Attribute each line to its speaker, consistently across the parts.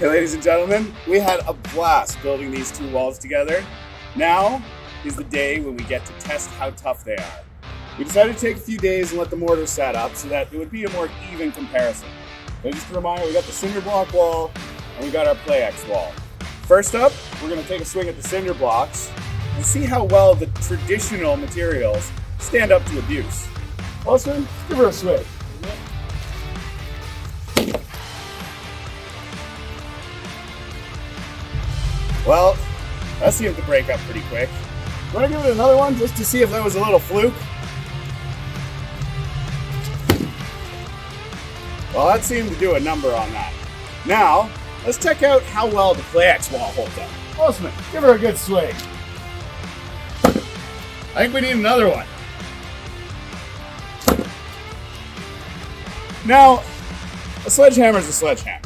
Speaker 1: Hey, ladies and gentlemen, we had a blast building these two walls together. Now is the day when we get to test how tough they are. We decided to take a few days and let the mortar set up so that it would be a more even comparison. So just a reminder, we got the cinder block wall and we got our PLAEX wall. First up, we're going to take a swing at the cinder blocks and see how well the traditional materials stand up to abuse. Austin, give her a swing. Well, that seemed to break up pretty quick. Want to give it another one just to see if that was a little fluke? Well, that seemed to do a number on that. Now, let's check out how well the PLAEX wall holds up. Osman, give her a good swing. I think we need another one. Now, a sledgehammer is a sledgehammer.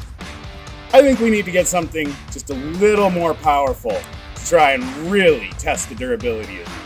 Speaker 1: I think we need to get something just a little more powerful to try and really test the durability of it.